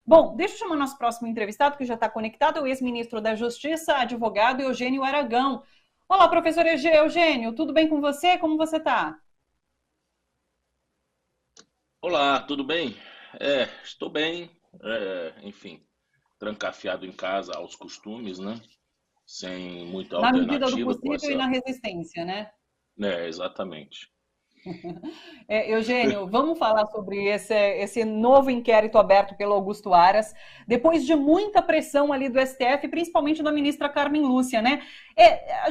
Bom, deixa eu chamar nosso próximo entrevistado, que já está conectado, é o ex-ministro da Justiça, advogado Eugênio Aragão. Olá, professor Eugênio, tudo bem com você? Como você está? Olá, tudo bem? Estou bem, enfim, trancafiado em casa aos costumes, né? Sem muita Na medida do alternativa com possível e essa. na resistência, né? Exatamente. Eugênio, vamos falar sobre esse novo inquérito aberto pelo Augusto Aras, depois de muita pressão ali do STF, principalmente da ministra Carmen Lúcia, né?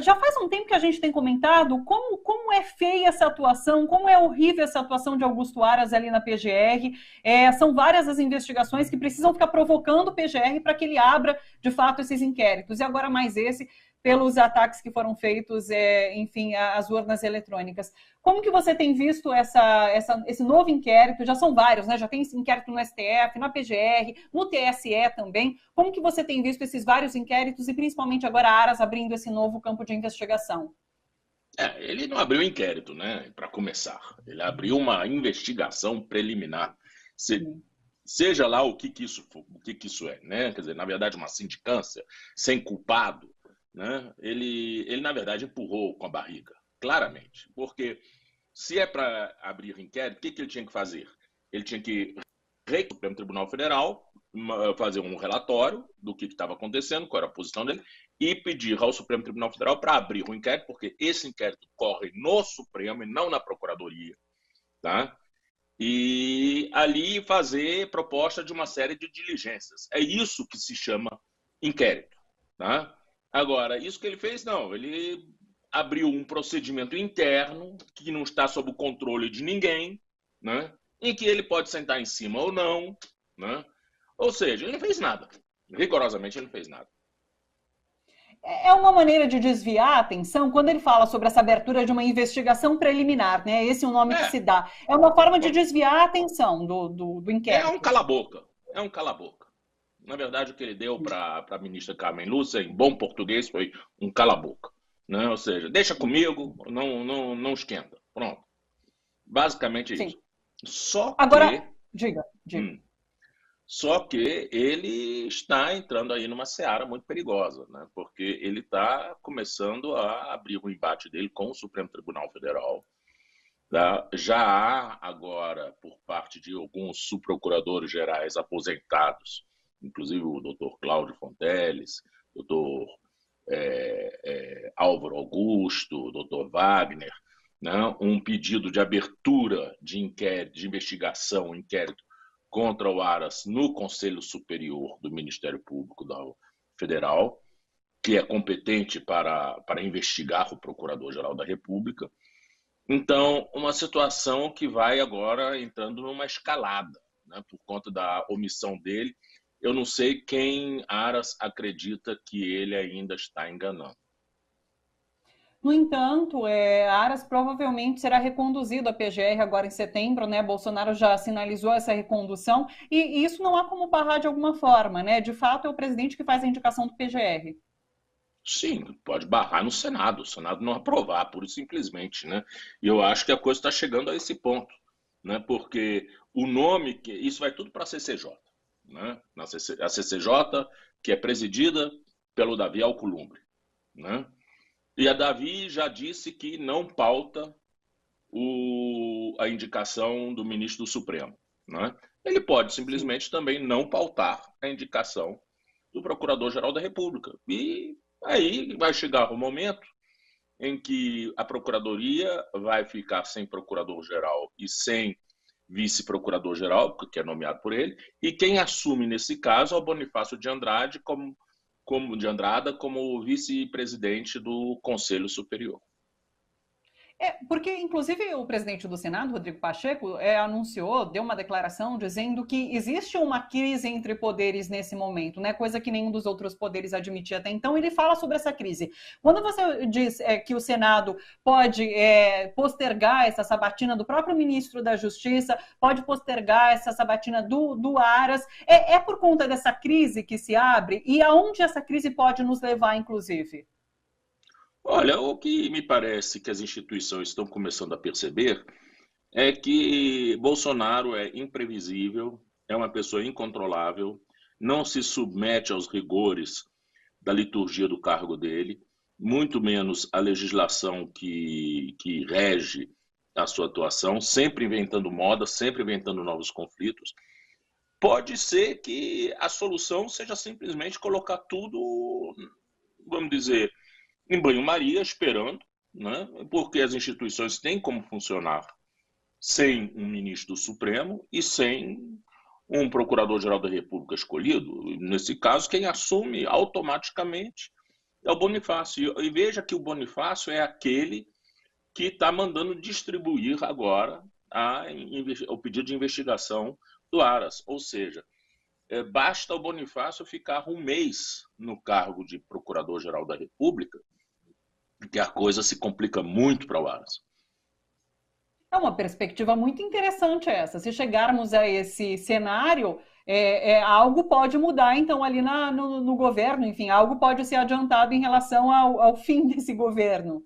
Já faz um tempo que a gente tem comentado como é feia essa atuação, como é horrível essa atuação de Augusto Aras ali na PGR. São várias as investigações que precisam ficar provocando o PGR para que ele abra, de fato, esses inquéritos. E agora mais esse, pelos ataques que foram feitos, enfim, às urnas eletrônicas. Como que você tem visto esse novo inquérito? Já são vários, né? Já tem esse inquérito no STF, na PGR, no TSE também. Como que você tem visto esses vários inquéritos e principalmente agora a Aras abrindo esse novo campo de investigação? Ele não abriu inquérito, né? Para começar, ele abriu uma investigação preliminar. Seja lá o que isso é, né? Quer dizer, na verdade, uma sindicância sem culpado, né? Ele na verdade empurrou com a barriga, claramente, porque se é para abrir inquérito, o que ele tinha que fazer? Ele tinha que ir ao Supremo Tribunal Federal, fazer um relatório do que estava acontecendo, qual era a posição dele, e pedir ao Supremo Tribunal Federal para abrir o inquérito, porque esse inquérito corre no Supremo e não na Procuradoria, tá? E ali fazer proposta de uma série de diligências. É isso que se chama inquérito, tá? Agora, isso que ele fez, não. Ele abriu um procedimento interno que não está sob o controle de ninguém, né? Em que ele pode sentar em cima ou não, né? Ou seja, ele não fez nada. Rigorosamente, ele não fez nada. É uma maneira de desviar a atenção quando ele fala sobre essa abertura de uma investigação preliminar, né? Esse é o nome que se dá. É uma forma de desviar a atenção do inquérito. É um cala-boca. É um cala-boca. Na verdade, o que ele deu para a ministra Carmen Lúcia, em bom português, foi um cala-boca. Né? Ou seja, deixa comigo, não esquenta. Pronto. Basicamente Sim. isso. Só Agora, que... diga. Só que ele está entrando aí numa seara muito perigosa, né? Porque ele está começando a abrir o embate dele com o Supremo Tribunal Federal. Tá? Já há agora, por parte de alguns subprocuradores gerais aposentados, inclusive o doutor Cláudio Fonteles, doutor Álvaro Augusto, doutor Wagner, né? Um pedido de abertura de inquérito, de investigação, inquérito contra o Aras no Conselho Superior do Ministério Público Federal, que é competente para investigar o Procurador-Geral da República. Então, uma situação que vai agora entrando numa escalada, né, por conta da omissão dele. Eu não sei quem Aras acredita que ele ainda está enganando. No entanto, Aras provavelmente será reconduzido à PGR agora em setembro, né? Bolsonaro já sinalizou essa recondução e isso não há como barrar de alguma forma, né? De fato, é o presidente que faz a indicação do PGR. Sim, pode barrar no Senado, o Senado não aprovar, pura e simplesmente, né? E eu acho que a coisa está chegando a esse ponto, né? Porque o nome, isso vai tudo para a CCJ, né? A CCJ, que é presidida pelo Davi Alcolumbre, né? E a Davi já disse que não pauta a indicação do ministro do Supremo, né? Ele pode simplesmente também não pautar a indicação do Procurador-Geral da República. E aí vai chegar o momento em que a Procuradoria vai ficar sem Procurador-Geral e sem Vice-Procurador-Geral, que é nomeado por ele, e quem assume nesse caso é o Bonifácio de Andrade como vice-presidente do Conselho Superior. Porque, inclusive, o presidente do Senado, Rodrigo Pacheco, anunciou, deu uma declaração dizendo que existe uma crise entre poderes nesse momento, né? Coisa que nenhum dos outros poderes admitia até então. Ele fala sobre essa crise. Quando você diz que o Senado pode postergar essa sabatina do próprio ministro da Justiça, pode postergar essa sabatina do Aras, é por conta dessa crise que se abre? E aonde essa crise pode nos levar, inclusive? Olha, o que me parece que as instituições estão começando a perceber é que Bolsonaro é imprevisível, é uma pessoa incontrolável não se submete aos rigores da liturgia do cargo dele, muito menos a legislação que rege a sua atuação, sempre inventando moda, sempre inventando novos conflitos. Pode ser que a solução seja simplesmente colocar tudo, vamos dizer, em banho-maria, esperando, né? Porque as instituições têm como funcionar sem um ministro do Supremo e sem um procurador-geral da República escolhido. Nesse caso, quem assume automaticamente é o Bonifácio. E veja que o Bonifácio é aquele que está mandando distribuir agora o pedido de investigação do Aras. Ou seja, basta o Bonifácio ficar um mês no cargo de procurador-geral da República, que a coisa se complica muito para o Aras. É uma perspectiva muito interessante essa. Se chegarmos a esse cenário, algo pode mudar, então, ali no governo, enfim, algo pode ser adiantado em relação ao fim desse governo.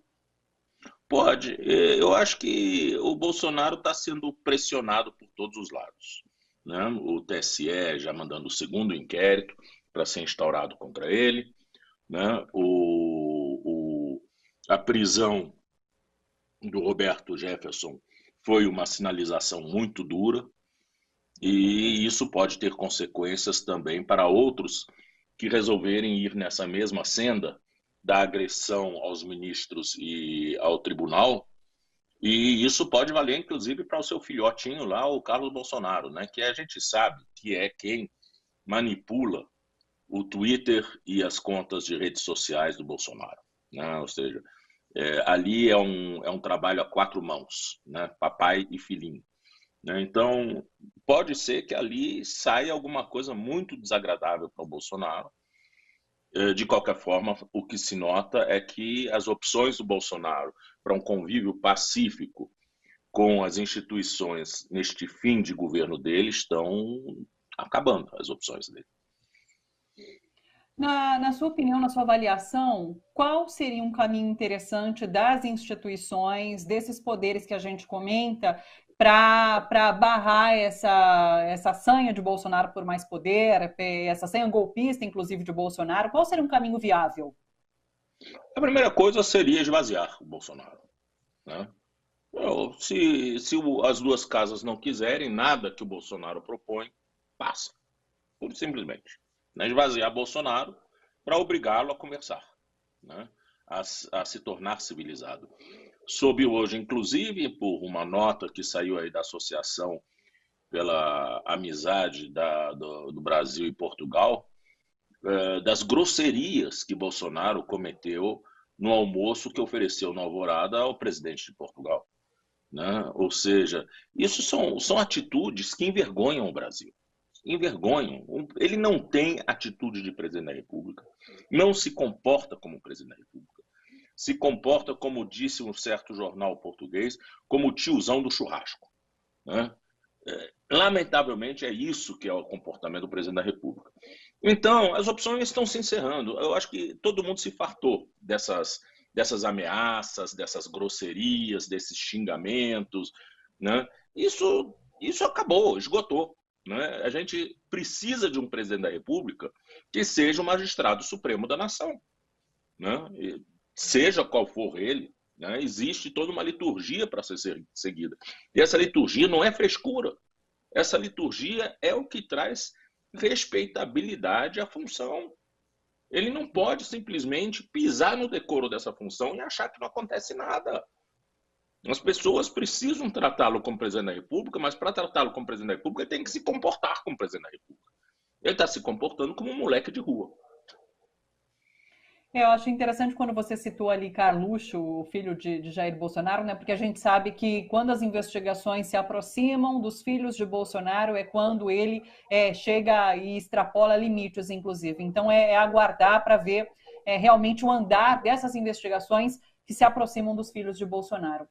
Pode. Eu acho que o Bolsonaro está sendo pressionado por todos os lados, né? O TSE já mandando o segundo inquérito para ser instaurado contra ele, né? A prisão do Roberto Jefferson foi uma sinalização muito dura e isso pode ter consequências também para outros que resolverem ir nessa mesma senda da agressão aos ministros e ao tribunal, e isso pode valer inclusive para o seu filhotinho lá, o Carlos Bolsonaro, né, que a gente sabe que é quem manipula o Twitter e as contas de redes sociais do Bolsonaro, né? Ou seja, ali é um trabalho a quatro mãos, né? Papai e filhinho, né? Então, pode ser que ali saia alguma coisa muito desagradável para o Bolsonaro. De qualquer forma, o que se nota é que as opções do Bolsonaro para um convívio pacífico com as instituições neste fim de governo dele estão acabando, as opções dele. Na sua opinião, na sua avaliação, qual seria um caminho interessante das instituições, desses poderes que a gente comenta, para barrar essa sanha de Bolsonaro por mais poder, essa sanha golpista, inclusive, de Bolsonaro? Qual seria um caminho viável? A primeira coisa seria esvaziar o Bolsonaro, né? Se as duas casas não quiserem, nada que o Bolsonaro propõe, passa. Pura e simplesmente. Né? Esvaziar Bolsonaro para obrigá-lo a conversar, né? A se tornar civilizado. Soube hoje, inclusive, por uma nota que saiu aí da Associação pela Amizade do Brasil e Portugal, das grosserias que Bolsonaro cometeu no almoço que ofereceu na Alvorada ao presidente de Portugal, né? Ou seja, isso são atitudes que envergonham o Brasil. Envergonham. Ele não tem atitude de presidente da República, não se comporta como presidente da República, se comporta, como disse um certo jornal português, como o tiozão do churrasco, né? Lamentavelmente, é isso que é o comportamento do presidente da República. Então, as opções estão se encerrando. Eu acho que todo mundo se fartou dessas ameaças, dessas grosserias, desses xingamentos, né? Isso acabou, esgotou, né? A gente precisa de um presidente da República que seja o magistrado supremo da nação, né? Seja qual for ele, né? Existe toda uma liturgia para ser seguida. E essa liturgia não é frescura. Essa liturgia é o que traz respeitabilidade à função. Ele não pode simplesmente pisar no decoro dessa função e achar que não acontece nada. As pessoas precisam tratá-lo como presidente da República, mas para tratá-lo como presidente da República, ele tem que se comportar como presidente da República. Ele está se comportando como um moleque de rua. Eu acho interessante quando você citou ali Carluxo, o filho de Jair Bolsonaro, né? Porque a gente sabe que quando as investigações se aproximam dos filhos de Bolsonaro é quando ele chega e extrapola limites, inclusive. Então é aguardar para ver realmente o andar dessas investigações que se aproximam dos filhos de Bolsonaro.